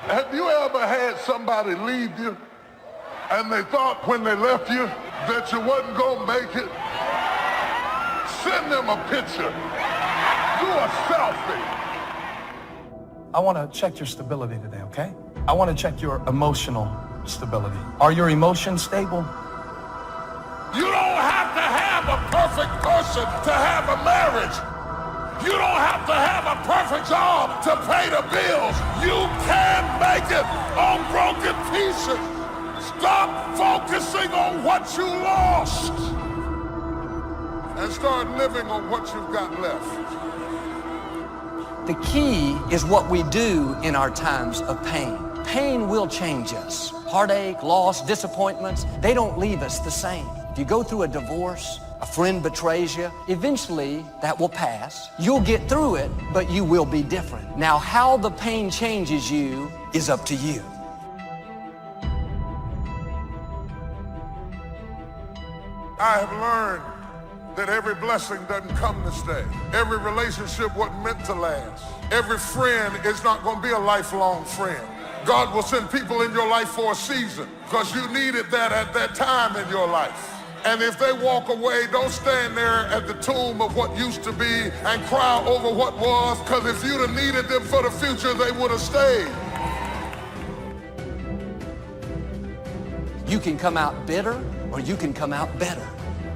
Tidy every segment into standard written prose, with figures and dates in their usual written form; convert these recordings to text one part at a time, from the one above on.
Have you ever had somebody leave you and they thought when they left you that you wasn't gonna make it? Send them a picture. Do a selfie. I want to check your stability today, okay? I want to check your emotional stability. Are your emotions stable? You don't have to have a perfect person to have a marriage. You don't have to have a perfect job to pay the bills. You can make it on broken pieces. Stop focusing on what you lost and start living on what you've got left. The key is what we do in our times of pain. Pain will change us. Heartache, loss, disappointments, they don't leave us the same. If you go through a divorce, a friend betrays you, eventually that will pass. You'll get through it, but you will be different. Now, how the pain changes you is up to you. I have learned that every blessing doesn't come to stay. Every relationship wasn't meant to last. Every friend is not going to be a lifelong friend. God will send people in your life for a season because you needed that at that time in your life. And if they walk away, don't stand there at the tomb of what used to be and cry over what was, because if you'd have needed them for the future, they would have stayed. You can come out bitter or you can come out better.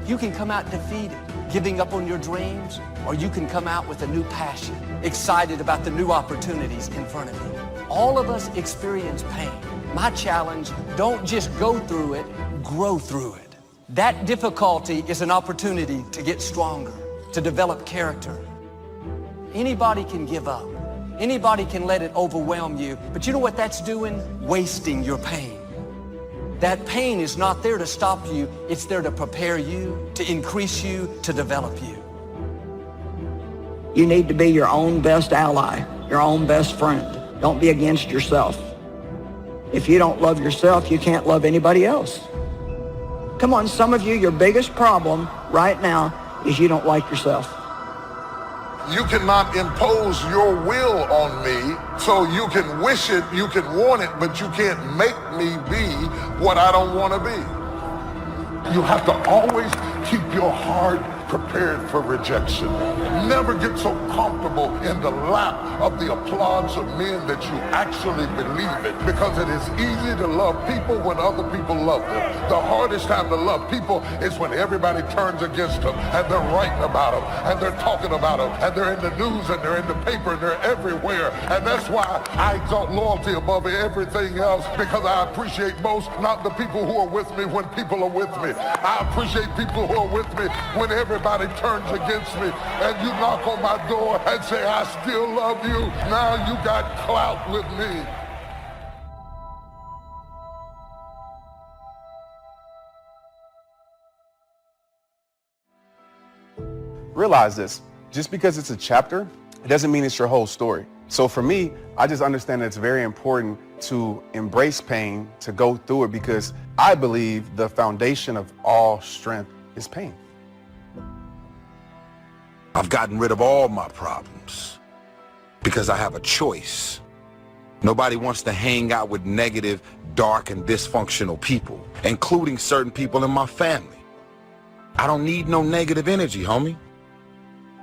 You can come out defeated, giving up on your dreams, or you can come out with a new passion, excited about the new opportunities in front of you. All of us experience pain. My challenge, don't just go through it, grow through it. That difficulty is an opportunity to get stronger, to develop character. Anybody can give up. Anybody can let it overwhelm you, but you know what that's doing? Wasting your pain. That pain is not there to stop you, it's there to prepare you, to increase you, to develop you. You need to be your own best ally, your own best friend. Don't be against yourself. If you don't love yourself, you can't love anybody else. Come on, some of you, your biggest problem right now is you don't like yourself. You cannot impose your will on me, so you can wish it, you can want it, but you can't make me be what I don't want to be. You have to always keep your heart prepared for rejection. Never get so comfortable in the lap of the applause of men that you actually believe it, because it is easy to love people when other people love them. The hardest time to love people is when everybody turns against them and they're writing about them and they're talking about them and they're in the news and they're in the paper and they're everywhere. And that's why I exalt loyalty above everything else, because I appreciate most not the people who are with me when people are with me. I appreciate people who are with me when everybody turns against me and you knock on my door and say, I still love you. Now you got clout with me. Realize this, just because it's a chapter, it doesn't mean it's your whole story. So for me, I just understand that it's very important to embrace pain, to go through it, because I believe the foundation of all strength is pain. I've gotten rid of all my problems because I have a choice. Nobody wants to hang out with negative, dark, and dysfunctional people, including certain people in my family. I don't need no negative energy, homie.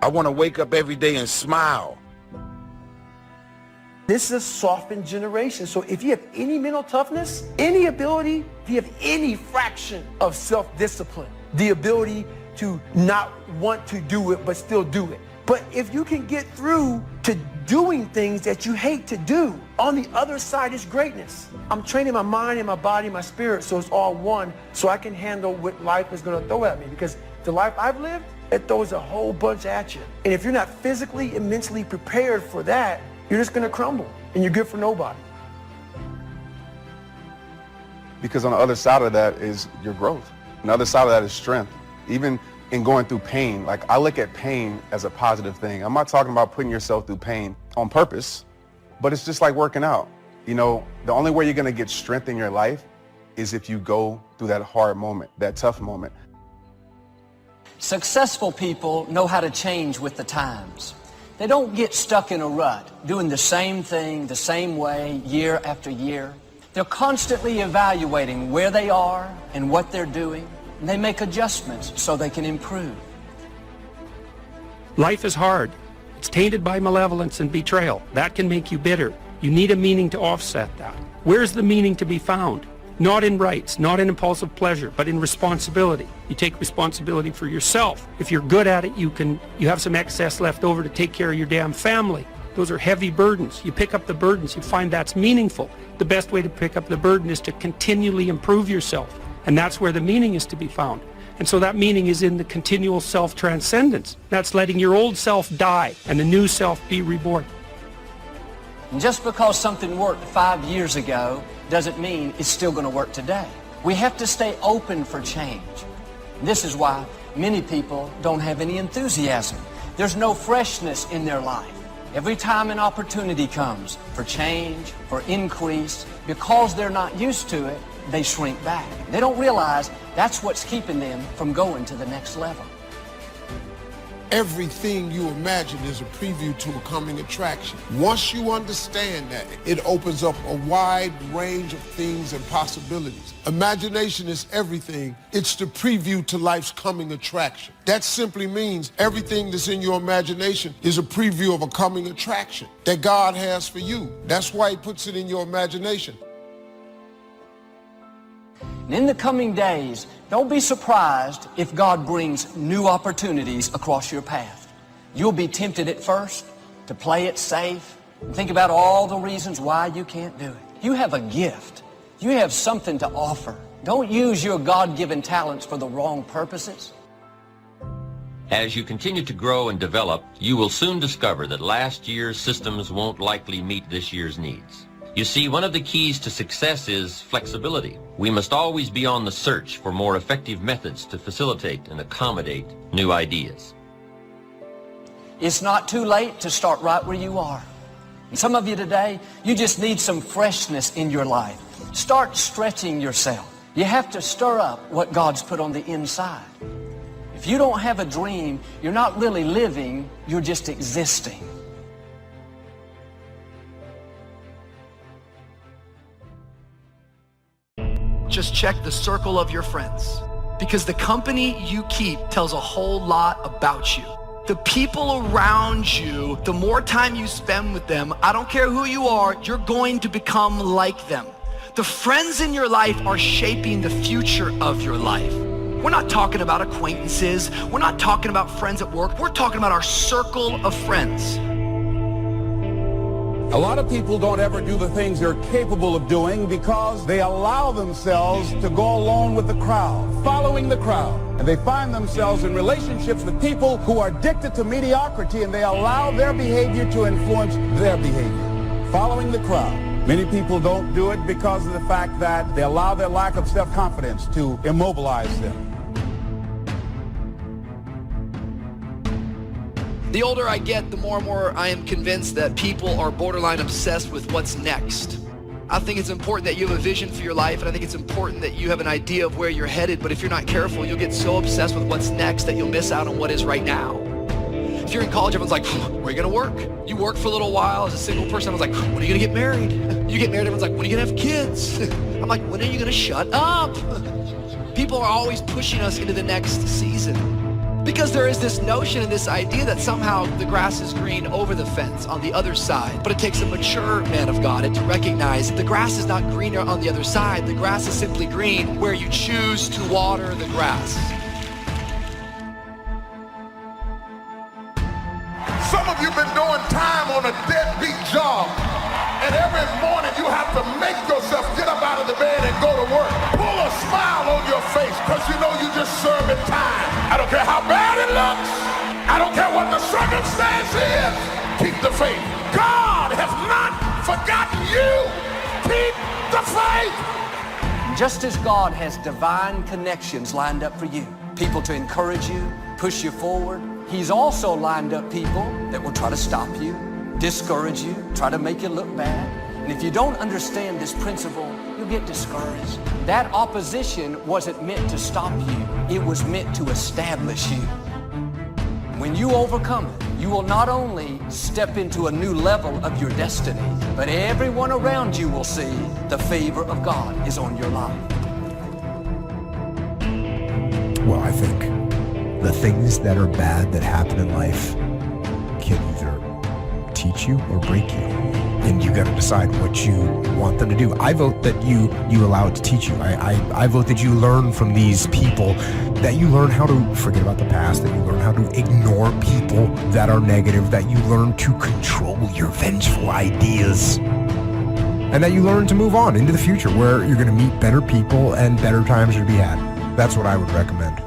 I want to wake up every day and smile. This is a softened generation. So if you have any mental toughness, any ability, if you have any fraction of self-discipline, the ability to not want to do it but still do it. But if you can get through to doing things that you hate to do, on the other side is greatness. I'm training my mind and my body and my spirit so it's all one, so I can handle what life is going to throw at me. Because the life I've lived, it throws a whole bunch at you. And if you're not physically and mentally prepared for that, you're just going to crumble and you're good for nobody. Because on the other side of that is your growth. On the other side of that is strength. Even in going through pain, like I look at pain as a positive thing. I'm not talking about putting yourself through pain on purpose, but it's just like working out. You know, the only way you're going to get strength in your life is if you go through that hard moment, that tough moment. Successful people know how to change with the times. They don't get stuck in a rut, doing the same thing the same way year after year. They're constantly evaluating where they are and what they're doing, and they make adjustments so they can improve. Life is hard. It's tainted by malevolence and betrayal. That can make you bitter. You need a meaning to offset that. Where's the meaning to be found? Not in rights, not in impulsive pleasure, but in responsibility. You take responsibility for yourself. If you're good at it, you have some excess left over to take care of your damn family. Those are heavy burdens. You pick up the burdens, you find that's meaningful. The best way to pick up the burden is to continually improve yourself. And that's where the meaning is to be found. And so that meaning is in the continual self-transcendence. That's letting your old self die and the new self be reborn. And just because something worked 5 years ago doesn't mean it's still going to work today. We have to stay open for change. And this is why many people don't have any enthusiasm. There's no freshness in their life. Every time an opportunity comes for change, for increase, because they're not used to it, they shrink back. They don't realize that's what's keeping them from going to the next level. Everything you imagine is a preview to a coming attraction. Once you understand that, it opens up a wide range of things and possibilities. Imagination is everything. It's the preview to life's coming attraction. That simply means everything that's in your imagination is a preview of a coming attraction that God has for you. That's why he puts it in your imagination. And in the coming days, don't be surprised if God brings new opportunities across your path. You'll be tempted at first to play it safe and think about all the reasons why you can't do it. You have a gift. You have something to offer. Don't use your God-given talents for the wrong purposes. As you continue to grow and develop, you will soon discover that last year's systems won't likely meet this year's needs. You see, one of the keys to success is flexibility. We must always be on the search for more effective methods to facilitate and accommodate new ideas. It's not too late to start right where you are. And some of you today, you just need some freshness in your life. Start stretching yourself. You have to stir up what God's put on the inside. If you don't have a dream, you're not really living, you're just existing. Just check the circle of your friends, because the company you keep tells a whole lot about you. The people around you, the more time you spend with them, I don't care who you are, you're going to become like them. The friends in your life are shaping the future of your life. We're not talking about acquaintances. We're not talking about friends at work. We're talking about our circle of friends. A lot of people don't ever do the things they're capable of doing because they allow themselves to go along with the crowd, following the crowd. And they find themselves in relationships with people who are addicted to mediocrity, and they allow their behavior to influence their behavior, following the crowd. Many people don't do it because of the fact that they allow their lack of self-confidence to immobilize them. The older I get, the more and more I am convinced that people are borderline obsessed with what's next. I think it's important that you have a vision for your life, and I think it's important that you have an idea of where you're headed, but if you're not careful, you'll get so obsessed with what's next that you'll miss out on what is right now. If you're in college, everyone's like, where are you gonna work? You work for a little while as a single person, everyone's like, when are you gonna get married? You get married, everyone's like, when are you gonna have kids? I'm like, when are you gonna shut up? People are always pushing us into the next season. Because there is this notion and this idea that somehow the grass is green over the fence on the other side. But it takes a mature man of God to recognize the grass is not greener on the other side. The grass is simply green where you choose to water the grass. Some of you have been doing time on a deadbeat job, and every morning you have to make yourself get up out of the bed and go to work. Pull a smile on your face, because you know you're just serving time. I don't care how bad it looks. I don't care what the circumstance is. Keep the faith. God has not forgotten you. Keep the faith. Just as God has divine connections lined up for you, people to encourage you, push you forward, He's also lined up people that will try to stop you, discourage you, try to make you look bad. And if you don't understand this principle, you'll get discouraged. That opposition wasn't meant to stop you. It was meant to establish you. When you overcome it, you will not only step into a new level of your destiny, but everyone around you will see the favor of God is on your life. Well, I think the things that are bad that happen in life can either teach you or break you. And you got to decide what you want them to do. I vote that you allow it to teach you. I vote that you learn from these people, that you learn how to forget about the past, that you learn how to ignore people that are negative, that you learn to control your vengeful ideas, and that you learn to move on into the future where you're going to meet better people and better times are to be had. That's what I would recommend.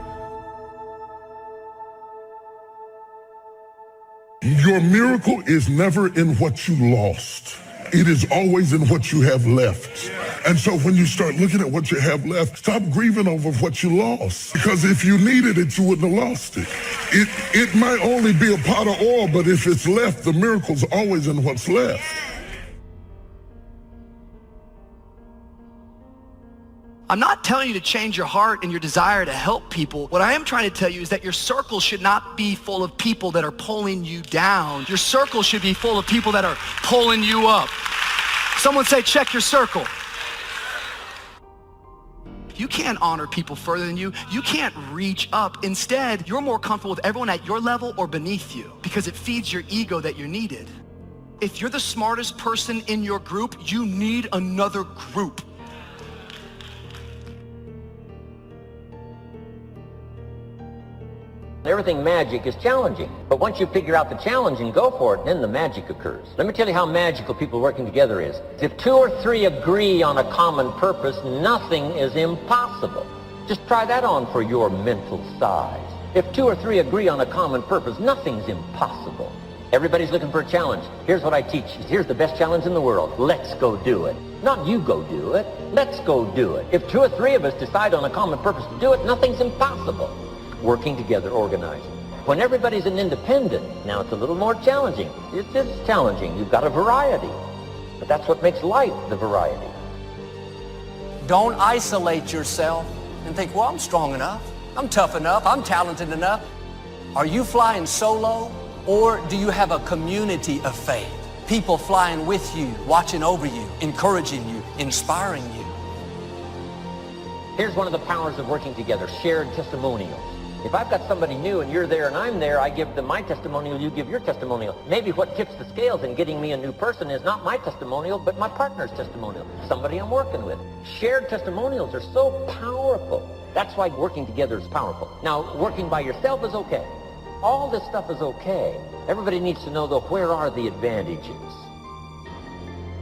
Your miracle is never in what you lost. It is always in what you have left. And so when you start looking at what you have left, stop grieving over what you lost. Because if you needed it, you wouldn't have lost it. It might only be a pot of oil, but if it's left, the miracle's always in what's left. I'm not telling you to change your heart and your desire to help people. What I am trying to tell you is that your circle should not be full of people that are pulling you down. Your circle should be full of people that are pulling you up. Someone say, check your circle. You can't honor people further than you. You can't reach up. Instead, you're more comfortable with everyone at your level or beneath you because it feeds your ego that you're needed. If you're the smartest person in your group, you need another group. Everything magic is challenging, but once you figure out the challenge and go for it, then the magic occurs. Let me tell you how magical people working together is. If 2 or 3 agree on a common purpose, nothing is impossible. Just try that on for your mental size. If 2 or 3 agree on a common purpose, nothing's impossible. Everybody's looking for a challenge. Here's what I teach. Here's the best challenge in the world. Let's go do it. Not you go do it. Let's go do it. If 2 or 3 of us decide on a common purpose to do it, nothing's impossible. Working together, organizing. When everybody's an independent, now it's a little more challenging. It is challenging. You've got a variety. But that's what makes life the variety. Don't isolate yourself and think, well, I'm strong enough, I'm tough enough, I'm talented enough. Are you flying solo, or do you have a community of faith? People flying with you, watching over you, encouraging you, inspiring you. Here's one of the powers of working together, shared testimonials. If I've got somebody new and you're there and I'm there, I give them my testimonial, you give your testimonial. Maybe what tips the scales in getting me a new person is not my testimonial, but my partner's testimonial, somebody I'm working with. Shared testimonials are so powerful. That's why working together is powerful. Now, working by yourself is okay. All this stuff is okay. Everybody needs to know, though, where are the advantages?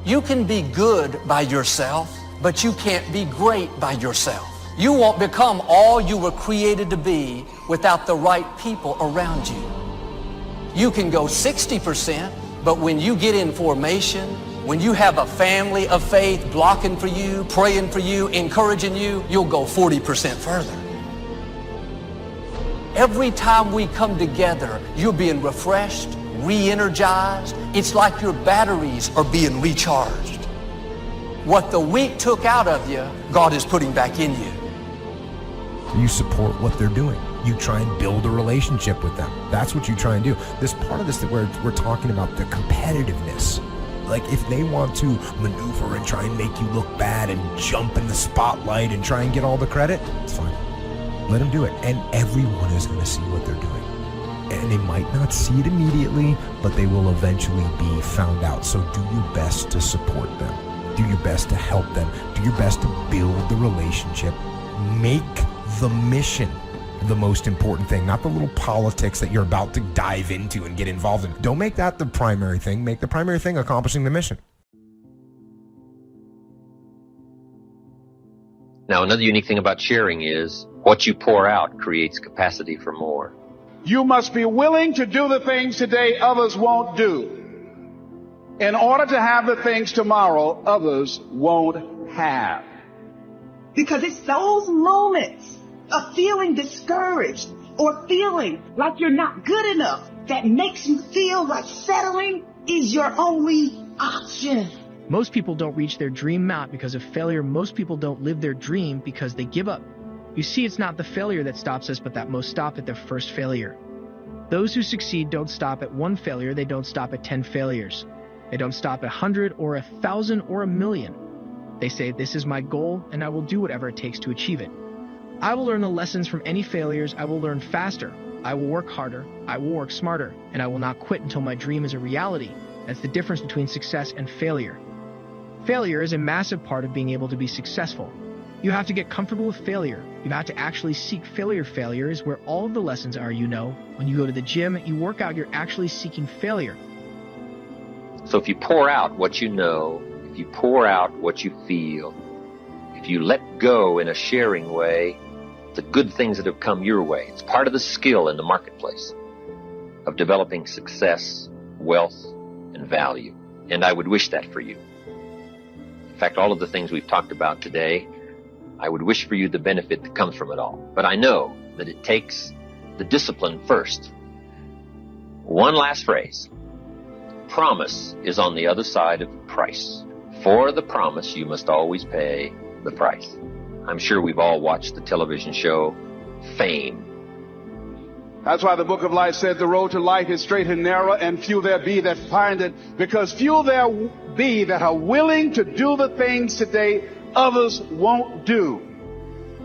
You can be good by yourself, but you can't be great by yourself. You won't become all you were created to be without the right people around you. You can go 60%, but when you get in formation, when you have a family of faith blocking for you, praying for you, encouraging you, you'll go 40% further. Every time we come together, you're being refreshed, re-energized. It's like your batteries are being recharged. What the weak took out of you, God is putting back in you. You support what they're doing. You try and build a relationship with them. That's what you try and do. This part of this that we're talking about, the competitiveness. Like if they want to maneuver and try and make you look bad and jump in the spotlight and try and get all the credit, it's fine. Let them do it. And everyone is going to see what they're doing. And they might not see it immediately, but they will eventually be found out. So do your best to support them. Do your best to help them. Do your best to build the relationship. Make the mission the most important thing, not the little politics that you're about to dive into and get involved in. Don't make that the primary thing. Make the primary thing accomplishing the mission. Now, another unique thing about sharing is what you pour out creates capacity for more. You must be willing to do the things today others won't do in order to have the things tomorrow others won't have. Because it's those moments of feeling discouraged or feeling like you're not good enough that makes you feel like settling is your only option. Most people don't reach their dream mount because of failure. Most people don't live their dream because they give up. You see, it's not the failure that stops us, but that most stop at their first failure. Those who succeed don't stop at one failure, they don't stop at 10 failures. They don't stop at 100 or 1,000 or 1,000,000. They say, this is my goal and I will do whatever it takes to achieve it. I will learn the lessons from any failures. I will learn faster. I will work harder. I will work smarter. And I will not quit until my dream is a reality. That's the difference between success and failure. Failure is a massive part of being able to be successful. You have to get comfortable with failure. You have to actually seek failure. Failure is where all of the lessons are, you know. When you go to the gym, you work out, you're actually seeking failure. So if you pour out what you know, if you pour out what you feel, if you let go in a sharing way, the good things that have come your way, it's part of the skill in the marketplace of developing success, wealth, and value. And I would wish that for you. In fact, all of the things we've talked about today, I would wish for you the benefit that comes from it all. But I know that it takes the discipline first. One last phrase. Promise is on the other side of price. For the promise, you must always pay the price. I'm sure we've all watched the television show Fame. That's why the book of life said the road to life is straight and narrow, and few there be that find it, because few there be that are willing to do the things today others won't do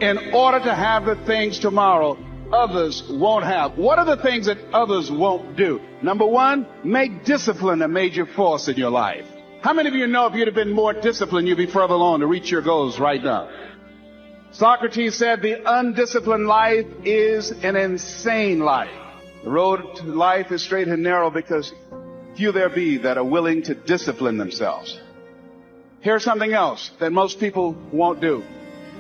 in order to have the things tomorrow others won't have. What are the things that others won't do? Number one, make discipline a major force in your life. How many of you know if you'd have been more disciplined, you'd be further along to reach your goals right now? Socrates said the undisciplined life is an insane life. The road to life is straight and narrow because few there be that are willing to discipline themselves. Here's something else that most people won't do.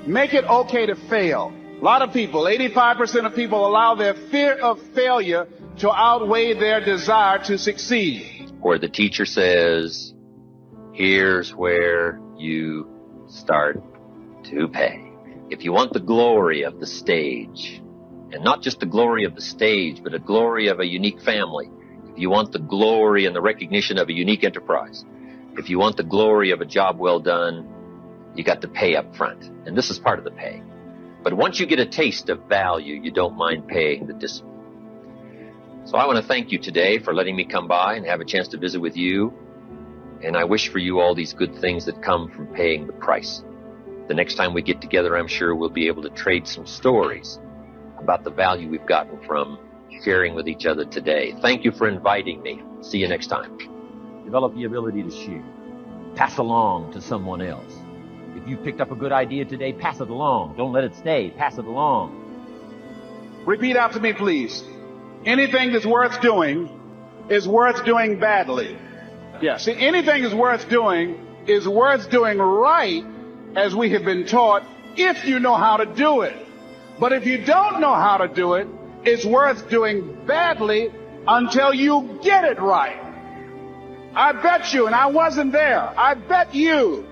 Make it okay to fail. A lot of people, 85% of people, allow their fear of failure to outweigh their desire to succeed. Where the teacher says, here's where you start to pay. If you want the glory of the stage, and not just the glory of the stage, but a glory of a unique family, if you want the glory and the recognition of a unique enterprise, if you want the glory of a job well done, you got to pay up front. And this is part of the pay. But once you get a taste of value, you don't mind paying the discipline. So I want to thank you today for letting me come by and have a chance to visit with you. And I wish for you all these good things that come from paying the price. The next time we get together, I'm sure we'll be able to trade some stories about the value we've gotten from sharing with each other today. Thank you for inviting me. See you next time. Develop the ability to share. Pass along to someone else. If you picked up a good idea today, pass it along. Don't let it stay. Pass it along. Repeat after me, please. Anything that's worth doing is worth doing badly. Yeah, see, anything is worth doing right, as we have been taught, if you know how to do it. But if you don't know how to do it, it's worth doing badly until you get it right. I bet you, and I wasn't there, I bet you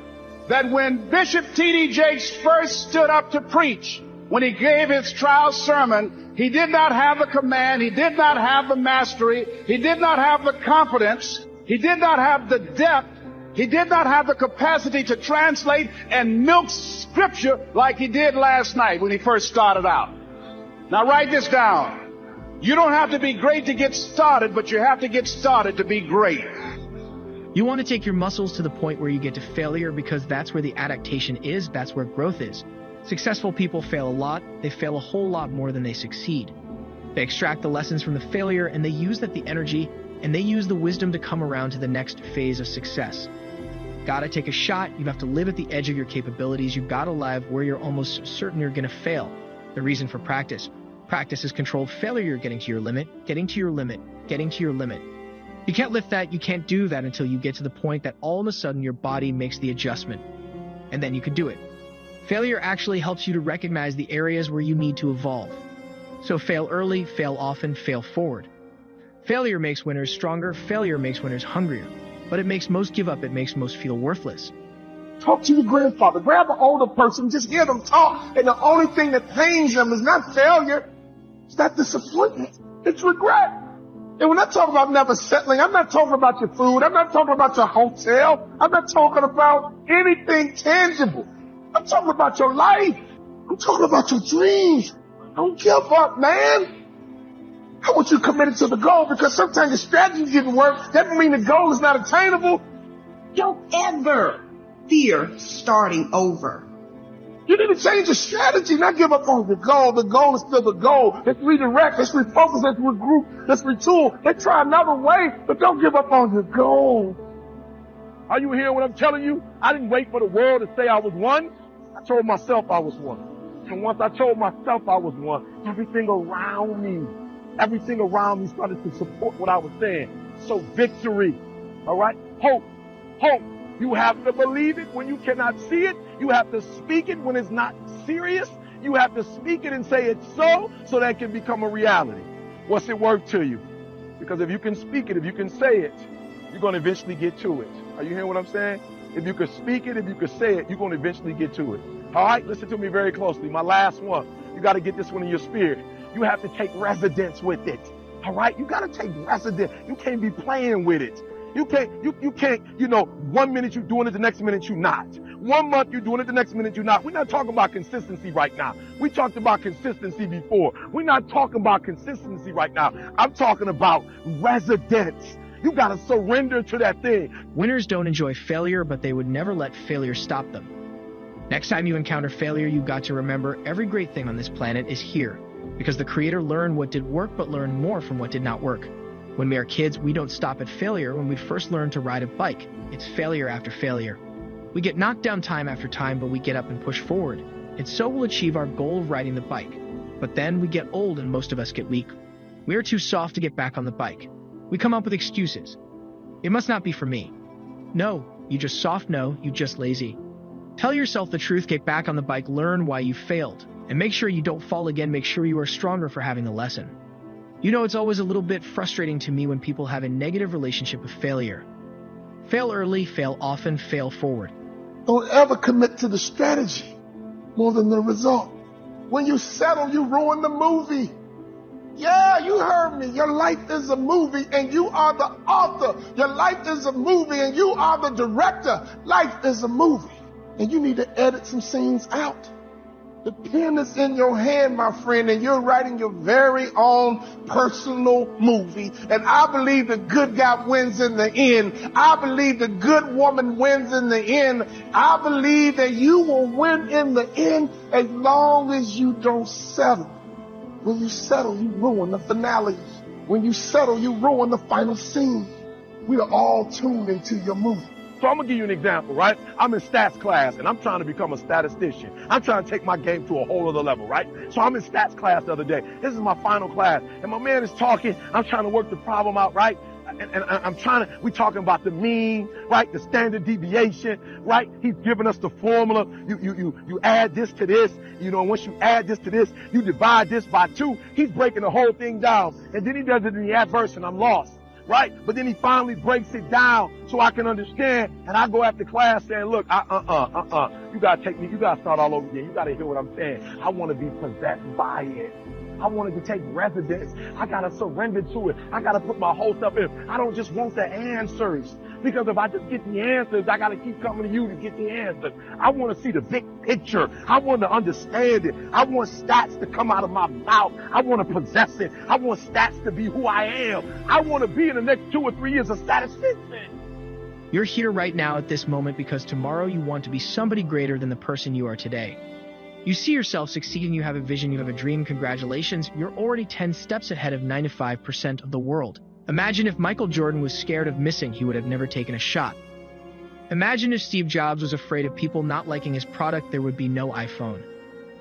that when Bishop T.D. Jakes first stood up to preach, when he gave his trial sermon, he did not have the command, he did not have the mastery, he did not have the confidence, he did not have the depth, he did not have the capacity to translate and milk scripture like he did last night when he first started out. Now write this down. You don't have to be great to get started, but you have to get started to be great. You want to take your muscles to the point where you get to failure because that's where the adaptation is, that's where growth is. Successful people fail a lot, they fail a whole lot more than they succeed. They extract the lessons from the failure and they use that the energy and they use the wisdom to come around to the next phase of success. Gotta take a shot, you have to live at the edge of your capabilities, you've gotta live where you're almost certain you're gonna fail. The reason for practice. Practice is controlled failure, you're getting to your limit, getting to your limit, getting to your limit. You can't lift that, you can't do that until you get to the point that all of a sudden your body makes the adjustment. And then you can do it. Failure actually helps you to recognize the areas where you need to evolve. So fail early, fail often, fail forward. Failure makes winners stronger, failure makes winners hungrier. But it makes most give up, it makes most feel worthless. Talk to your grandfather. Grab an older person, just hear them talk, and the only thing that pains them is not failure, it's not disappointment, it's regret. And when I talk about never settling, I'm not talking about your food, I'm not talking about your hotel, I'm not talking about anything tangible. I'm talking about your life. I'm talking about your dreams. Don't give up, man. I want you committed to the goal, because sometimes the strategy didn't work. That doesn't mean the goal is not attainable. Don't ever fear starting over. You need to change the strategy, not give up on the goal. The goal is still the goal. Let's redirect, let's refocus, let's regroup, let's retool. Let's try another way, but don't give up on your goal. Are you hearing what I'm telling you? I didn't wait for the world to say I was one. I told myself I was one. And once I told myself I was one, everything around me started to support what I was saying. So victory, all right? Hope. You have to believe it when you cannot see it. You have to speak it when it's not serious. You have to speak it and say it's so that it can become a reality. What's it worth to you? Because if you can speak it, if you can say it, you're going to eventually get to it. Are you hearing what I'm saying? If you can speak it, if you can say it, you're going to eventually get to it. All right, listen to me very closely. My last one. You got to get this one in your spirit. You have to take residence with it. All right, you got to take residence. You can't be playing with it. You can't, 1 minute you're doing it, the next minute you're not. 1 month you're doing it, the next minute you're not. We're not talking about consistency right now. We talked about consistency before. We're not talking about consistency right now. I'm talking about residence. You got to surrender to that thing. Winners don't enjoy failure, but they would never let failure stop them. Next time you encounter failure, you've got to remember every great thing on this planet is here, because the Creator learned what did work, but learned more from what did not work. When we are kids, we don't stop at failure when we first learn to ride a bike. It's failure after failure. We get knocked down time after time, but we get up and push forward. And so we'll achieve our goal of riding the bike. But then we get old and most of us get weak. We are too soft to get back on the bike. We come up with excuses. It must not be for me. No, you just soft, no, you just lazy. Tell yourself the truth, get back on the bike, learn why you failed. And make sure you don't fall again, make sure you are stronger for having the lesson. You know, it's always a little bit frustrating to me when people have a negative relationship with failure. Fail early, fail often, fail forward. Don't ever commit to the strategy more than the result. When you settle, you ruin the movie. Yeah, you heard me. Your life is a movie and you are the author. Your life is a movie and you are the director. Life is a movie and you need to edit some scenes out. The pen is in your hand, my friend, and you're writing your very own personal movie. And I believe the good guy wins in the end. I believe the good woman wins in the end. I believe that you will win in the end as long as you don't settle. When you settle, you ruin the finale. When you settle, you ruin the final scene. We are all tuned into your movie. So I'm going to give you an example, right? I'm in stats class, and I'm trying to become a statistician. I'm trying to take my game to a whole other level, right? So I'm in stats class the other day. This is my final class, and my man is talking. I'm trying to work the problem out, right? And we're talking about the mean, right? The standard deviation, right? He's giving us the formula. You add this to this. You know, once you add this to this, you divide this by 2. He's breaking the whole thing down. And then he does it in the adverse, and I'm lost. Right? But then he finally breaks it down so I can understand. And I go after class saying, look, you gotta take me, you gotta start all over again. You gotta hear what I'm saying. I want to be possessed by it. I wanted to take residence. I gotta surrender to it. I gotta put my whole stuff in. I don't just want the answers. Because if I just get the answers, I gotta keep coming to you to get the answers. I want to see the big picture. I want to understand it. I want stats to come out of my mouth. I want to possess it. I want stats to be who I am. I want to be in the next 2 or 3 years a statistician. You're here right now at this moment because tomorrow you want to be somebody greater than the person you are today. You see yourself succeeding, you have a vision, you have a dream, congratulations, you're already 10 steps ahead of 95% of the world. Imagine if Michael Jordan was scared of missing, he would have never taken a shot. Imagine if Steve Jobs was afraid of people not liking his product, there would be no iPhone.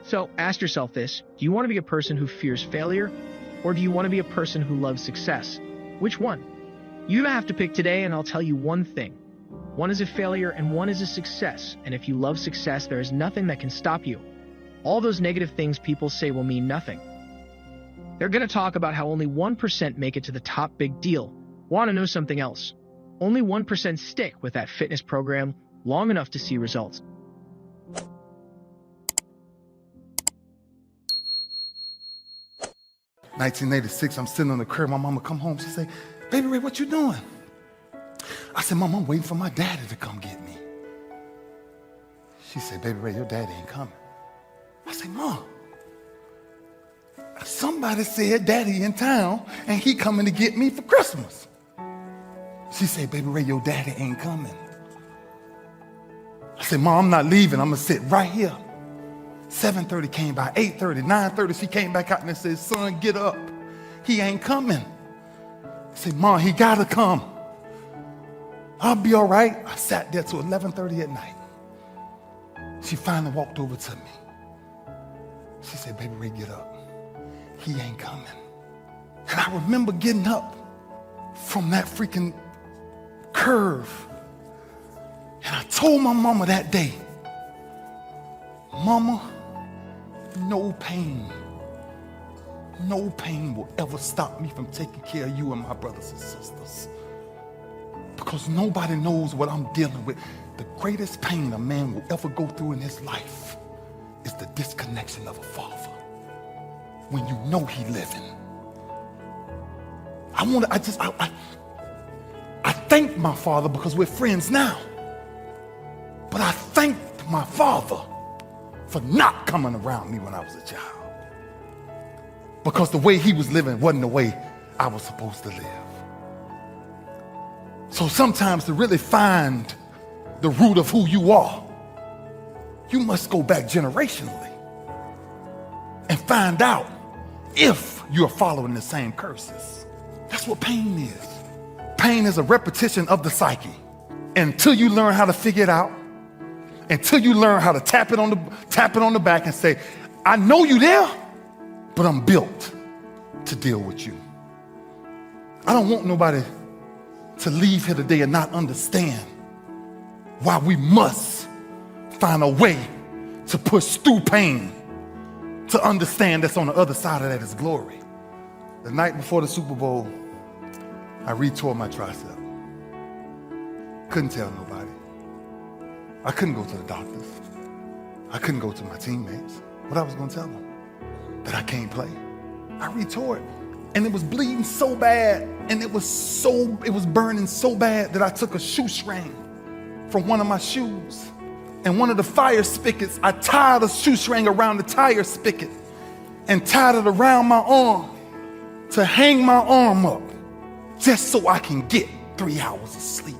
So ask yourself this, do you want to be a person who fears failure, or do you want to be a person who loves success? Which one? You have to pick today, and I'll tell you one thing. One is a failure and one is a success, and if you love success, there is nothing that can stop you. All those negative things people say will mean nothing. They're going to talk about how only 1% make it to the top, big deal. Want to know something else? Only 1% stick with that fitness program long enough to see results. "1986, I'm sitting on the curb. My mama come home. She say, "Baby Ray, what you doing?" I said, "Mom, I'm waiting for my daddy to come get me." She said, "Baby Ray, your daddy ain't coming." I said, "Mom, somebody said daddy in town and he coming to get me for Christmas. She said, baby Ray, your daddy ain't coming. I said, Mom, I'm not leaving. I'm going to sit right here. 7:30 came by, 8:30, 9:30, she came back out and said, son, get up. He ain't coming. I said, Mom, he got to come. I'll be all right. I sat there till 11:30 at night. She finally walked over to me. She said, baby Ray, get up. He ain't coming. And I remember getting up from that freaking curve. And I told my mama that day, Mama, no pain will ever stop me from taking care of you and my brothers and sisters. Because nobody knows what I'm dealing with. The greatest pain a man will ever go through in his life is the disconnection of a father. When you know he living. I thank my father because we're friends now. But I thanked my father for not coming around me when I was a child. Because the way he was living wasn't the way I was supposed to live. So sometimes to really find the root of who you are, you must go back generationally and find out if you're following the same curses. That's what pain is. Pain is a repetition of the psyche. Until you learn how to figure it out, until you learn how to tap it on the back and say, I know you there, but I'm built to deal with you. I don't want nobody to leave here today and not understand why we must find a way to push through pain to understand that's on the other side of that is glory. The night before the Super Bowl, I re-tore my tricep. Couldn't tell nobody. I couldn't go to the doctors. I couldn't go to my teammates. What I was gonna tell them? That I can't play. I re-tore it. And it was bleeding so bad, and it was burning so bad that I took a shoestring from one of my shoes. And one of the fire spigots, I tied a shoestring around the tire spigot and tied it around my arm to hang my arm up just so I can get 3 hours of sleep.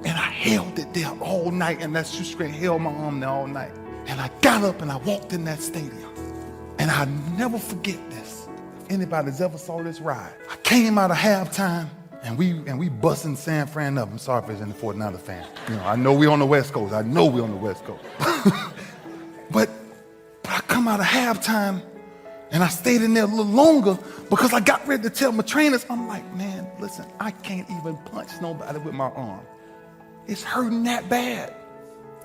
And I held it there all night, and that shoestring held my arm there all night. And I got up and I walked in that stadium. And I'll never forget this. If anybody's ever saw this ride, I came out of halftime and we busting San Fran up. I'm sorry if there's any 49er fan. You know, I know we on the West Coast. But I come out of halftime and I stayed in there a little longer because I got ready to tell my trainers, I'm like, man, listen, I can't even punch nobody with my arm. It's hurting that bad.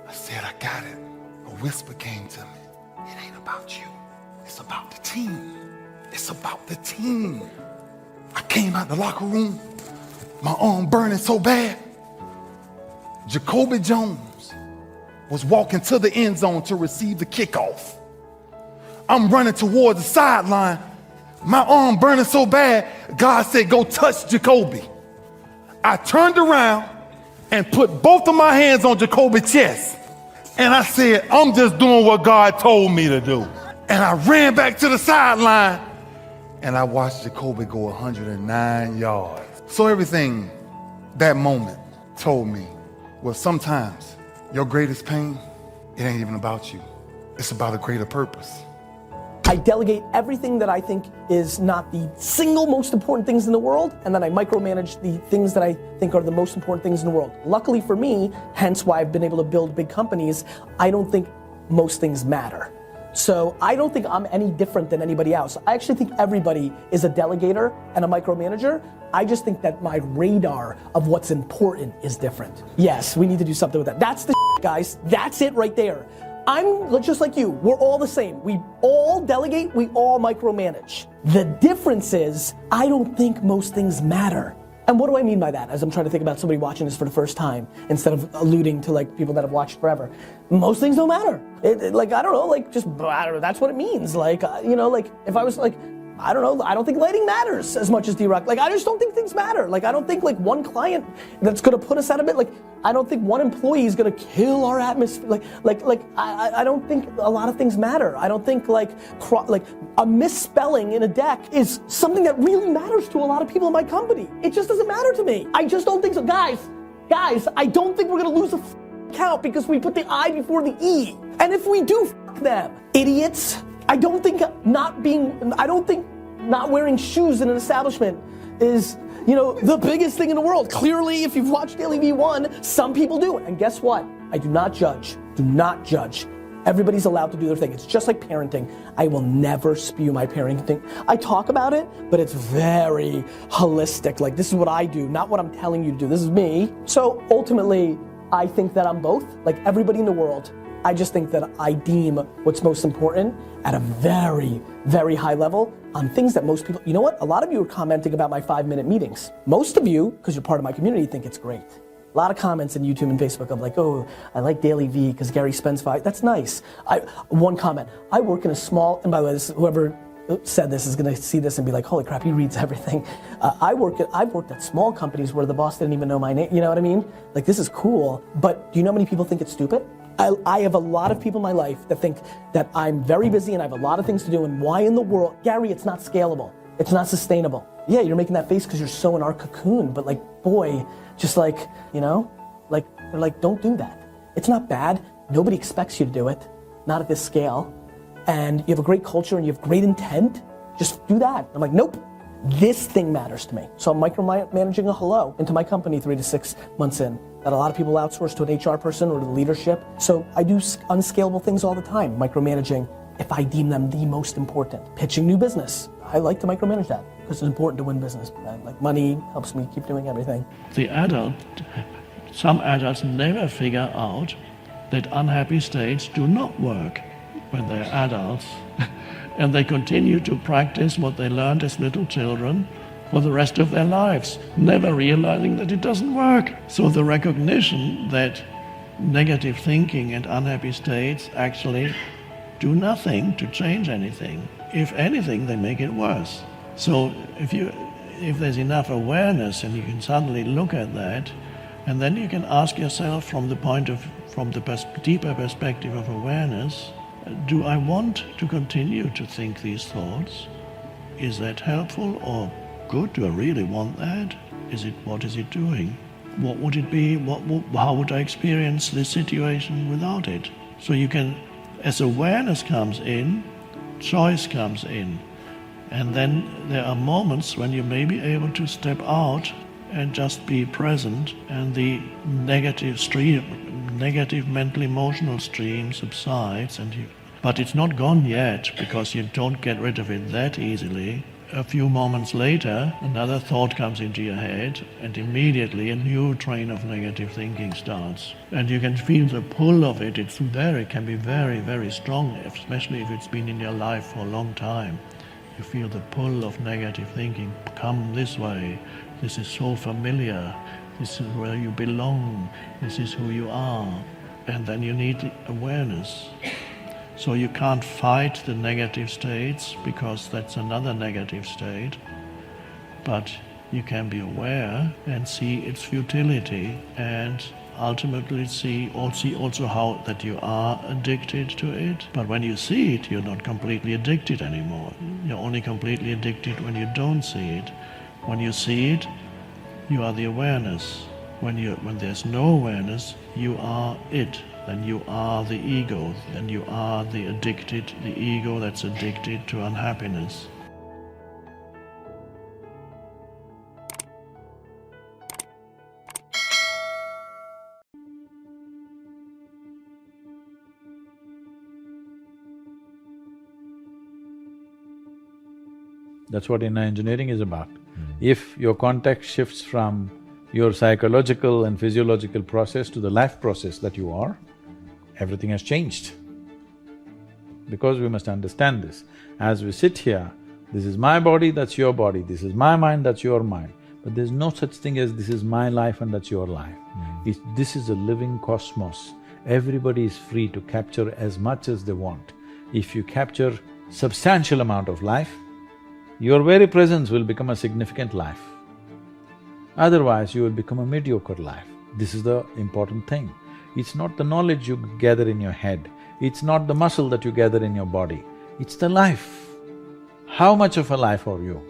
I said, I got it. A whisper came to me. It ain't about you. It's about the team. It's about the team. I came out the locker room, my arm burning so bad. Jacoby Jones was walking to the end zone to receive the kickoff. I'm running towards the sideline. My arm burning so bad, God said, go touch Jacoby. I turned around and put both of my hands on Jacoby's chest. And I said, I'm just doing what God told me to do. And I ran back to the sideline and I watched Jacoby go 109 yards. So everything that moment told me was sometimes your greatest pain, it ain't even about you. It's about a greater purpose. I delegate everything that I think is not the single most important things in the world, and then I micromanage the things that I think are the most important things in the world. Luckily for me, hence why I've been able to build big companies, I don't think most things matter. So I don't think I'm any different than anybody else. I actually think everybody is a delegator and a micromanager. I just think that my radar of what's important is different. Yes, we need to do something with that. That's the guys. That's it right there. I'm just like you. We're all the same. We all delegate, we all micromanage. The difference is, I don't think most things matter. And what do I mean by that? As I'm trying to think about somebody watching this for the first time, instead of alluding to like people that have watched forever. Most things don't matter. Like, I don't know, like just, I don't know, that's what it means. Like, you know, like if I was like, I don't know, I don't think lighting matters as much as D-Rock. Like, I just don't think things matter. Like, I don't think like one client that's gonna put us out of it, like, I don't think one employee is gonna kill our atmosphere. I don't think a lot of things matter. I don't think like a misspelling in a deck is something that really matters to a lot of people in my company. It just doesn't matter to me. I just don't think so. Guys, I don't think we're gonna lose a count because we put the I before the E. And if we do, them. Idiots. I don't think not wearing shoes in an establishment is, the biggest thing in the world. Clearly, if you've watched Daily V1, some people do it. And guess what? I do not judge. Do not judge. Everybody's allowed to do their thing. It's just like parenting. I will never spew my parenting. I talk about it, but it's very holistic. Like, this is what I do, not what I'm telling you to do. This is me. So ultimately, I think that I'm both. Like everybody in the world, I just think that I deem what's most important at a very, very high level on things that most people, you know what? A lot of you are commenting about my 5-minute meetings. Most of you, because you're part of my community, think it's great. A lot of comments on YouTube and Facebook of like, oh, I like Daily V because Gary spends 5, that's nice. One comment, I work in a small, and by the way, whoever said this is gonna see this and be like, holy crap, he reads everything. I've worked at small companies where the boss didn't even know my name, you know what I mean? Like, this is cool, but do you know how many people think it's stupid? I have a lot of people in my life that think that I'm very busy and I have a lot of things to do, and why in the world, Gary, it's not scalable, it's not sustainable. Yeah, you're making that face because you're so in our cocoon, but like, boy, just like, they're like, don't do that. It's not bad, nobody expects you to do it, not at this scale, and you have a great culture and you have great intent, just do that. I'm like, nope, this thing matters to me. So I'm micromanaging a hello into my company 3 to 6 months in, that a lot of people outsource to an HR person or to the leadership. So I do unscalable things all the time, micromanaging if I deem them the most important. Pitching new business, I like to micromanage that because it's important to win business. Like, money helps me keep doing everything. Some adults never figure out that unhappy states do not work when they're adults. And they continue to practice what they learned as little children for the rest of their lives, never realizing that it doesn't work. So the recognition that negative thinking and unhappy states actually do nothing to change anything. If anything, they make it worse. So if there's enough awareness and you can suddenly look at that, and then you can ask yourself from the deeper perspective of awareness, do I want to continue to think these thoughts? Is that helpful or good? Do I really want that? What is it doing? What would it be? How would I experience this situation without it? So you can, as awareness comes in, choice comes in. And then there are moments when you may be able to step out and just be present, and the negative mental emotional stream subsides, but it's not gone yet, because you don't get rid of it that easily. A few moments later, another thought comes into your head, and immediately a new train of negative thinking starts. And you can feel the pull of it. It can be very, very strong, especially if it's been in your life for a long time. You feel the pull of negative thinking. Come this way. This is so familiar. This is where you belong. This is who you are. And then you need awareness. So you can't fight the negative states, because that's another negative state. But you can be aware and see its futility, and ultimately see also how that you are addicted to it. But when you see it, you're not completely addicted anymore. You're only completely addicted when you don't see it. When you see it, you are the awareness. When there's no awareness, you are it. Then you are the ego. Then you are the ego that's addicted to unhappiness. That's what inner engineering is about. If your context shifts from your psychological and physiological process to the life process that you are, everything has changed. Because we must understand this. As we sit here, this is my body, that's your body, this is my mind, that's your mind. But there's no such thing as this is my life and that's your life. This is a living cosmos. Everybody is free to capture as much as they want. If you capture substantial amount of life, your very presence will become a significant life. Otherwise, you will become a mediocre life. This is the important thing. It's not the knowledge you gather in your head, it's not the muscle that you gather in your body, it's the life. How much of a life are you?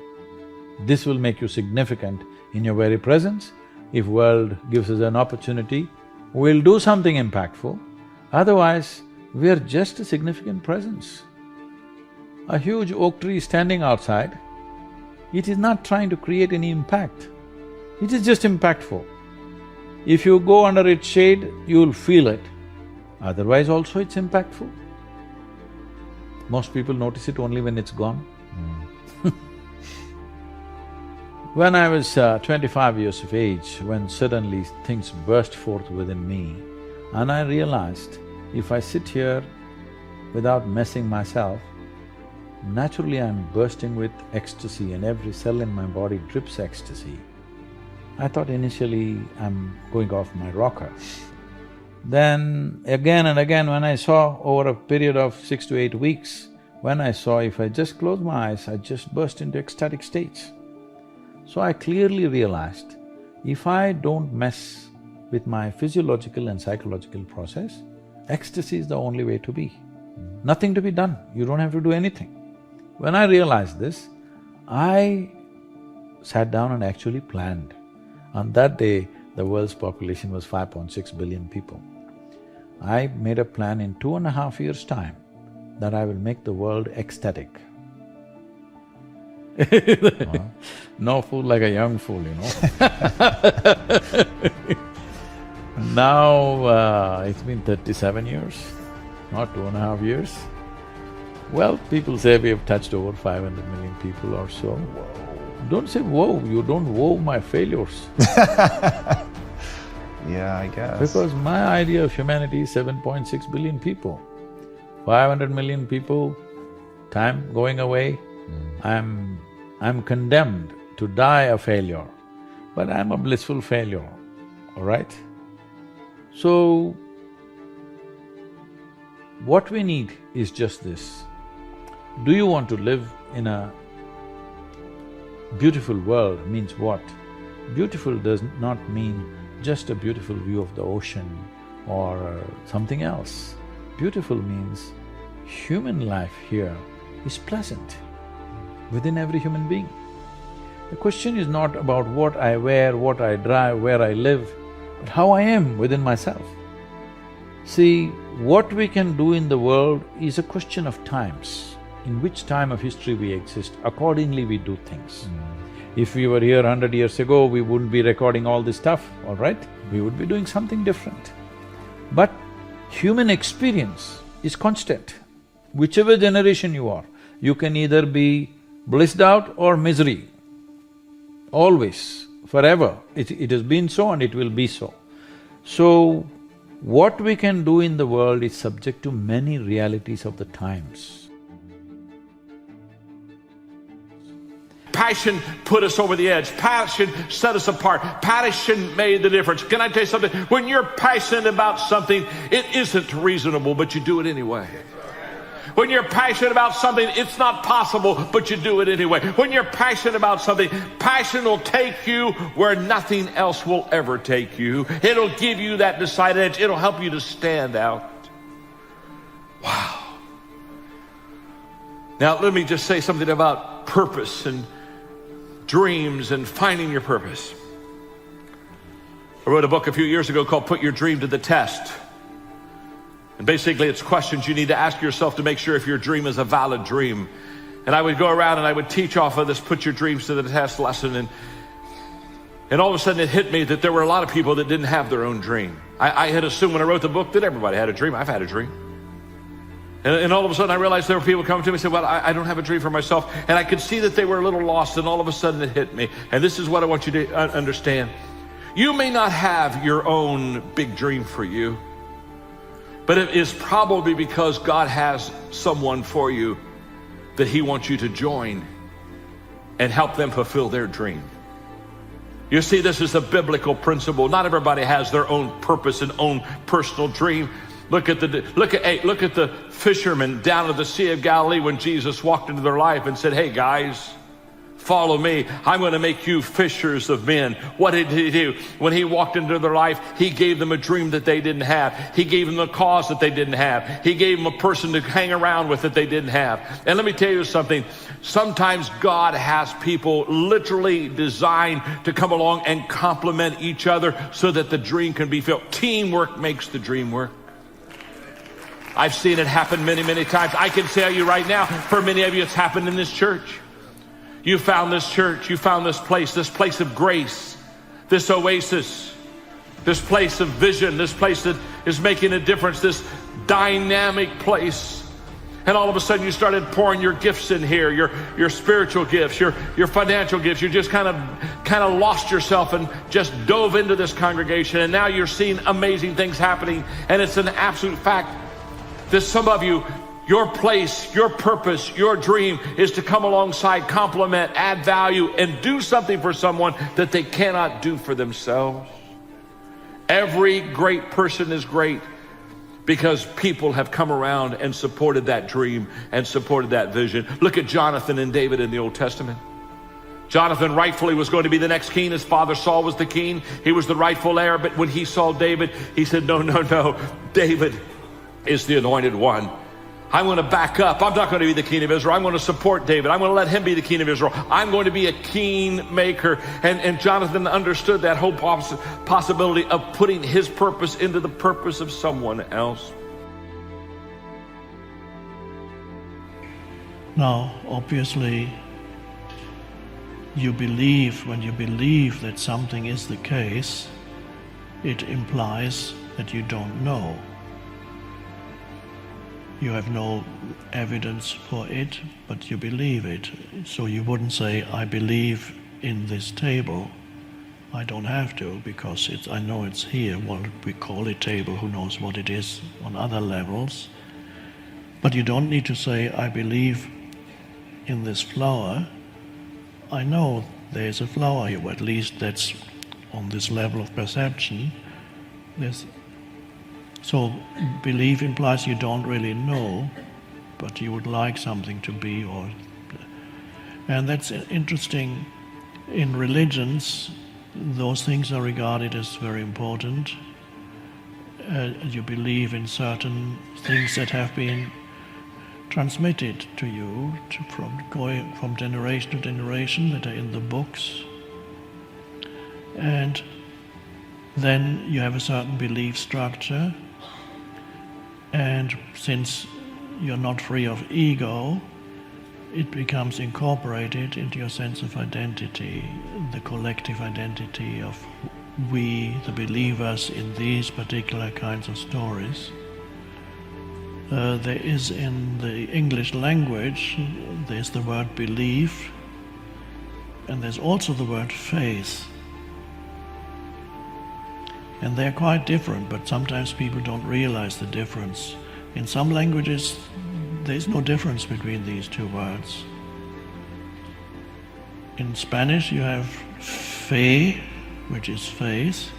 This will make you significant in your very presence. If world gives us an opportunity, we'll do something impactful. Otherwise, we are just a significant presence. A huge oak tree standing outside, it is not trying to create any impact. It is just impactful. If you go under its shade, you'll feel it. Otherwise also it's impactful. Most people notice it only when it's gone. When I was 25 years of age, when suddenly things burst forth within me, and I realized if I sit here without messing myself, naturally I'm bursting with ecstasy and every cell in my body drips ecstasy. I thought initially I'm going off my rocker. Then again and again when I saw over a period of 6 to 8 weeks, when I saw if I just close my eyes, I just burst into ecstatic states. So I clearly realized, if I don't mess with my physiological and psychological process, ecstasy is the only way to be. Nothing to be done, you don't have to do anything. When I realized this, I sat down and actually planned. On that day, the world's population was 5.6 billion people. I made a plan in 2.5 years' time that I will make the world ecstatic. No fool like a young fool, you know. Now, it's been 37 years, not 2.5 years. Well, people say we have touched over 500 million people or so. Don't say whoa, you don't woe my failures. Yeah, I guess. Because my idea of humanity is 7.6 billion people. 500 million people, time going away, I'm condemned to die a failure, but I'm a blissful failure, all right? So, what we need is just this. Do you want to live in a beautiful world means what? Beautiful does not mean just a beautiful view of the ocean or something else. Beautiful means human life here is pleasant within every human being. The question is not about what I wear, what I drive, where I live, but how I am within myself. See, what we can do in the world is a question of times. In which time of history we exist, accordingly we do things. If we were here 100 years ago, we wouldn't be recording all this stuff, all right? We would be doing something different. But human experience is constant. Whichever generation you are, you can either be blissed out or misery. Always, forever. It has been so and it will be so. So, what we can do in the world is subject to many realities of the times. Passion put us over the edge. Passion set us apart. Passion made the difference. Can I tell you something? When you're passionate about something, it isn't reasonable, but you do it anyway. When you're passionate about something, it's not possible, but you do it anyway. When you're passionate about something, passion will take you where nothing else will ever take you. It'll give you that decided edge. It'll help you to stand out. Wow. Now, let me just say something about purpose and dreams and finding your purpose. I wrote a book a few years ago called Put Your Dream to the Test. And basically it's questions you need to ask yourself to make sure if your dream is a valid dream. And I would go around and I would teach off of this Put Your Dreams to the Test lesson, and all of a sudden it hit me that there were a lot of people that didn't have their own dream. I had assumed when I wrote the book that everybody had a dream. I've had a dream. And all of a sudden I realized there were people coming to me and said, well, I don't have a dream for myself. And I could see that they were a little lost, and all of a sudden it hit me. And this is what I want you to understand. You may not have your own big dream for you, but it is probably because God has someone for you that He wants you to join and help them fulfill their dream. You see, this is a biblical principle. Not everybody has their own purpose and own personal dream. Look at the fishermen down at the Sea of Galilee when Jesus walked into their life and said, hey guys, Follow me. I'm going to make you fishers of men. What did he do? When he walked into their life, he gave them a dream that they didn't have. He gave them a cause that they didn't have. He gave them a person to hang around with that they didn't have. And let me tell you something. Sometimes God has people literally designed to come along and complement each other so that the dream can be filled. Teamwork makes the dream work. I've seen it happen many, many times. I can tell you right now, for many of you, it's happened in this church. You found this church, you found this place of grace, this oasis, this place of vision, this place that is making a difference, this dynamic place. And all of a sudden you started pouring your gifts in here, your spiritual gifts, your financial gifts. You just kind of lost yourself and just dove into this congregation. And now you're seeing amazing things happening. And it's an absolute fact that some of you, your place, your purpose, your dream is to come alongside, complement, add value, and do something for someone that they cannot do for themselves. Every great person is great because people have come around and supported that dream and supported that vision. Look at Jonathan and David in the Old Testament. Jonathan rightfully was going to be the next king. His father Saul was the king. He was the rightful heir. But when he saw David, he said, no, David is the anointed one. I'm going to back up. I'm not going to be the king of Israel. I'm going to support David. I'm going to let him be the king of Israel. I'm going to be a king maker. And Jonathan understood that whole possibility of putting his purpose into the purpose of someone else. Now, obviously, when you believe that something is the case, it implies that you don't know. You have no evidence for it, but you believe it. So you wouldn't say, I believe in this table. I don't have to, because I know it's here. Well, we call it table, who knows what it is on other levels. But you don't need to say, I believe in this flower. I know there's a flower here, or at least that's on this level of perception. So belief implies you don't really know, but you would like something to be, and that's interesting. In religions, those things are regarded as very important. You believe in certain things that have been transmitted to you from generation to generation, that are in the books. And then you have a certain belief structure. And since you're not free of ego, it becomes incorporated into your sense of identity, the collective identity of we, the believers in these particular kinds of stories. There is in the English language, there's the word belief, and there's also the word faith. And they're quite different, but sometimes people don't realize the difference. In some languages, there's no difference between these two words. In Spanish, you have fe, which is faith,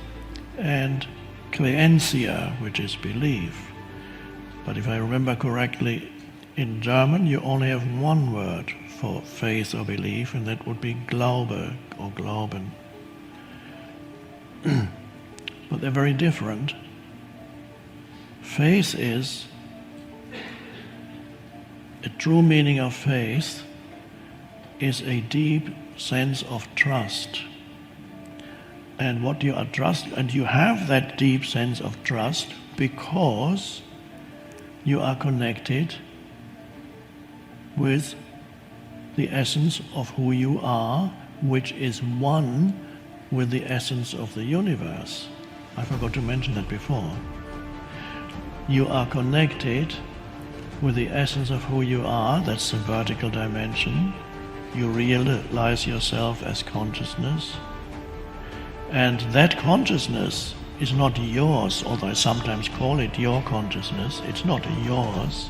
and creencia, which is belief. But if I remember correctly, in German, you only have one word for faith or belief, and that would be Glaube or Glauben. But they're very different. Faith is, a true meaning of faith is a deep sense of trust. And what you are and you have that deep sense of trust because you are connected with the essence of who you are, which is one with the essence of the universe. I forgot to mention that before. You are connected with the essence of who you are, that's the vertical dimension. You realize yourself as consciousness. And that consciousness is not yours, although I sometimes call it your consciousness. It's not yours.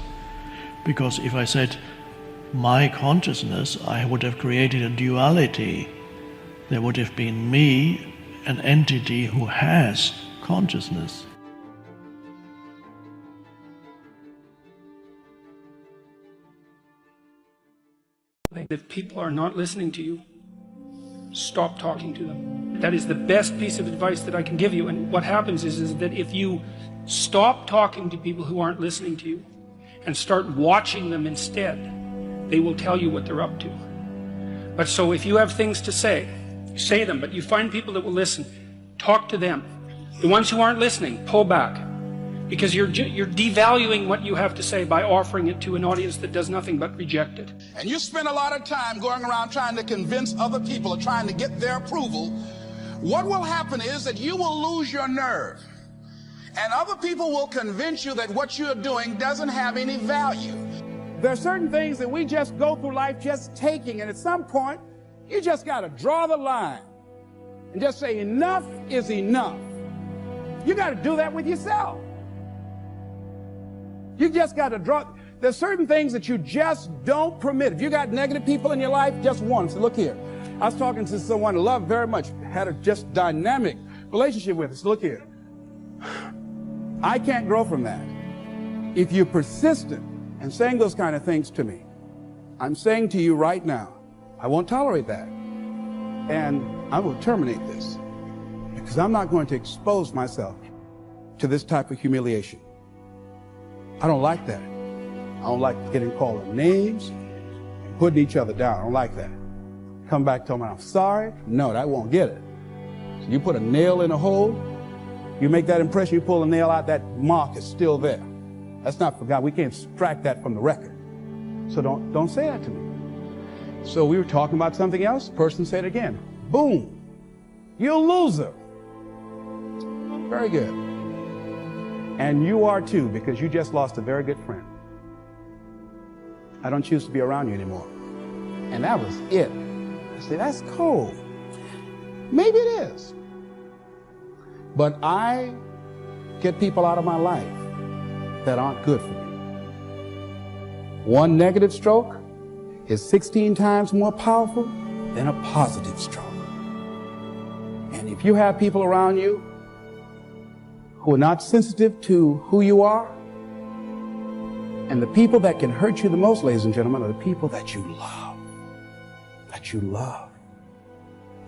Because if I said my consciousness, I would have created a duality. There would have been me, an entity who has consciousness. If people are not listening to you, stop talking to them. That is the best piece of advice that I can give you. And what happens is that if you stop talking to people who aren't listening to you and start watching them instead, they will tell you what they're up to. But so if you have things to say them, but you find people that will listen, talk to them. The ones who aren't listening, pull back. Because you're devaluing what you have to say by offering it to an audience that does nothing but reject it. And you spend a lot of time going around trying to convince other people or trying to get their approval, what will happen is that you will lose your nerve. And other people will convince you that what you're doing doesn't have any value. There are certain things that we just go through life just taking, and at some point, you just got to draw the line and just say enough is enough. You got to do that with yourself. You just got to draw. There's certain things that you just don't permit. If you got negative people in your life, just one. So look here. I was talking to someone I love very much, had a just dynamic relationship with us. Look here. I can't grow from that. If you're persistent in saying those kind of things to me, I'm saying to you right now, I won't tolerate that. And I will terminate this because I'm not going to expose myself to this type of humiliation. I don't like that. I don't like getting called names and putting each other down. I don't like that. Come back, tell me I'm sorry. No, that won't get it. So you put a nail in a hole, you make that impression, you pull a nail out, that mark is still there. That's not for God. We can't subtract that from the record. So don't say that to me. So we were talking about something else. Person said it again. Boom. You're a loser. Very good. And you are too, because you just lost a very good friend. I don't choose to be around you anymore. And that was it. I said, that's cold. Maybe it is. But I get people out of my life that aren't good for me. One negative stroke is 16 times more powerful than a positive stroke. And if you have people around you who are not sensitive to who you are, and the people that can hurt you the most, ladies and gentlemen, are the people that you love. That you love.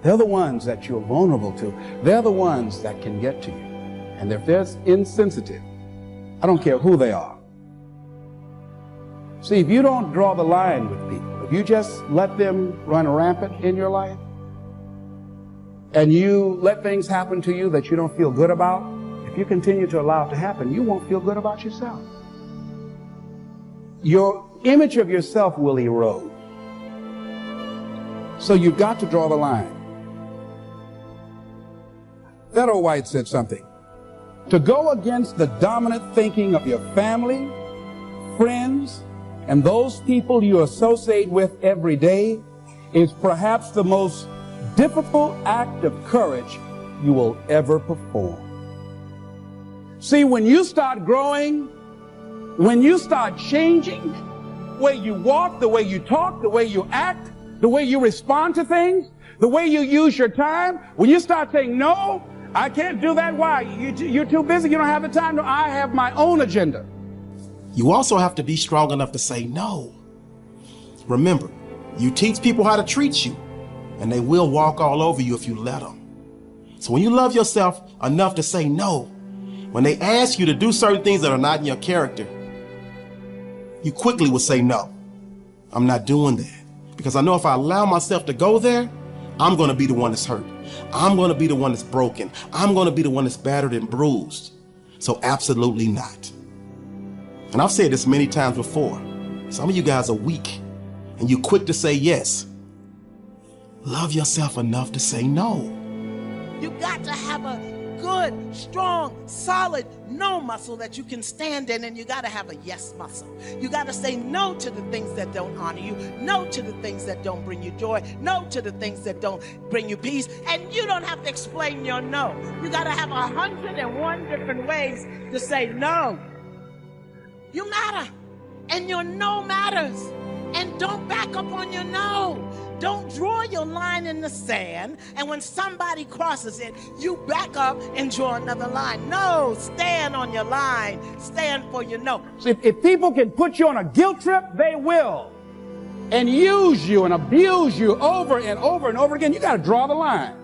They're the ones that you're vulnerable to. They're the ones that can get to you. And if they're insensitive, I don't care who they are. See, if you don't draw the line with people, if you just let them run rampant in your life, and you let things happen to you that you don't feel good about, if you continue to allow it to happen, you won't feel good about yourself. Your image of yourself will erode. So you've got to draw the line. That old White said something. To go against the dominant thinking of your family, friends, and those people you associate with every day is perhaps the most difficult act of courage you will ever perform. See, when you start growing, when you start changing, the way you walk, the way you talk, the way you act, the way you respond to things, the way you use your time, when you start saying, no, I can't do that. Why? You're too busy. You don't have the time. No, I have my own agenda. You also have to be strong enough to say no. Remember, you teach people how to treat you, and they will walk all over you if you let them. So when you love yourself enough to say no, when they ask you to do certain things that are not in your character, you quickly will say no. I'm not doing that. Because I know if I allow myself to go there, I'm going to be the one that's hurt. I'm going to be the one that's broken. I'm going to be the one that's battered and bruised. So absolutely not. And I've said this many times before. Some of you guys are weak and you're quick to say yes. Love yourself enough to say no. You got to have a good, strong, solid no muscle that you can stand in, and you got to have a yes muscle. You got to say no to the things that don't honor you, no to the things that don't bring you joy, no to the things that don't bring you peace, and you don't have to explain your no. You got to have 101 different ways to say no. You matter, and your no matters, and don't back up on your no. Don't draw your line in the sand, and when somebody crosses it, you back up and draw another line. No, stand on your line. Stand for your no. So if people can put you on a guilt trip, they will. and use you and abuse you over and over and over again, you got to draw the line.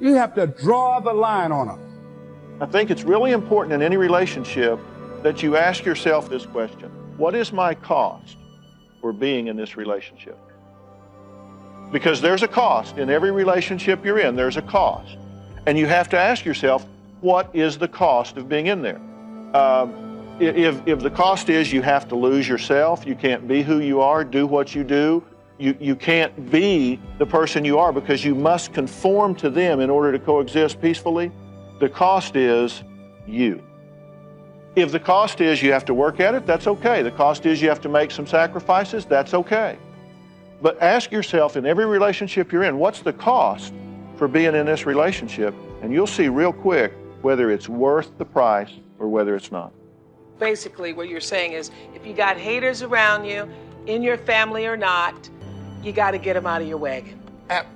You have to draw the line on them. I think it's really important in any relationship that you ask yourself this question: what is my cost for being in this relationship? Because there's a cost in every relationship you're in. There's a cost. And you have to ask yourself, what is the cost of being in there? If the cost is you have to lose yourself, you can't be who you are, do what you do, you can't be the person you are because you must conform to them in order to coexist peacefully, the cost is you. If the cost is you have to work at it, that's okay. The cost is you have to make some sacrifices, that's okay. But ask yourself in every relationship you're in, what's the cost for being in this relationship? And you'll see real quick whether it's worth the price or whether it's not. Basically, what you're saying is, if you got haters around you, in your family or not, you got to get them out of your wagon.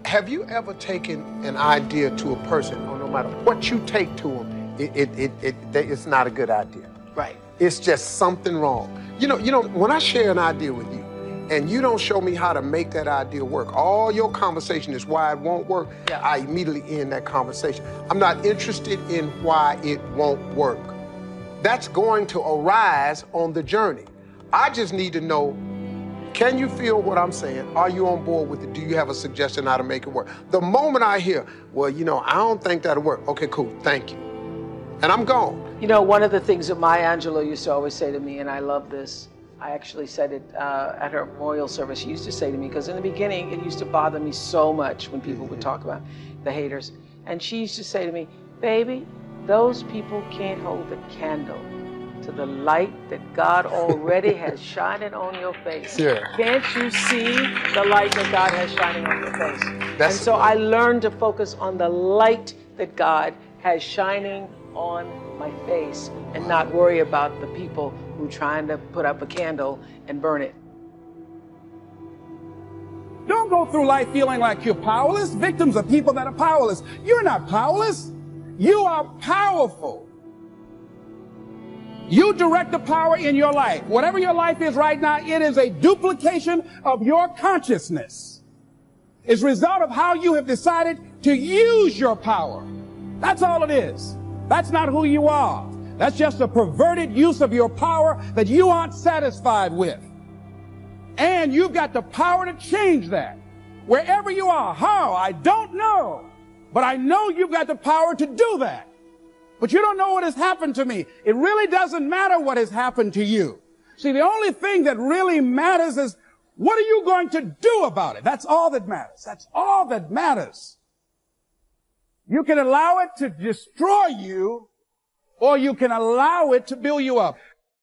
Have you ever taken an idea to a person, or no matter what you take to them, it's not a good idea? Right. It's just something wrong. You know, when I share an idea with you, and you don't show me how to make that idea work, all your conversation is why it won't work, I immediately end that conversation. I'm not interested in why it won't work. That's going to arise on the journey. I just need to know, can you feel what I'm saying? Are you on board with it? Do you have a suggestion how to make it work? The moment I hear, well, you know, I don't think that'll work. Okay, cool, thank you. And I'm gone. You know, one of the things that Maya Angelou used to always say to me, and I love this, I actually said it at her memorial service. She used to say to me, because in the beginning, it used to bother me so much when people would talk about the haters. And she used to say to me, baby, those people can't hold a candle to the light that God already has shining on your face. Yeah. Can't you see the light that God has shining on your face? And so I learned to focus on the light that God has shining on my face and not worry about the people who trying to put up a candle and burn it. Don't go through life feeling like you're powerless. Victims are people that are powerless. You're not powerless. You are powerful. You direct the power in your life. Whatever your life is right now, it is a duplication of your consciousness. It's a result of how you have decided to use your power. That's all it is. That's not who you are. That's just a perverted use of your power that you aren't satisfied with. And you've got the power to change that. Wherever you are, how, I don't know. But I know you've got the power to do that. But you don't know what has happened to me. It really doesn't matter what has happened to you. See, the only thing that really matters is, what are you going to do about it? That's all that matters. That's all that matters. You can allow it to destroy you, or you can allow it to build you up.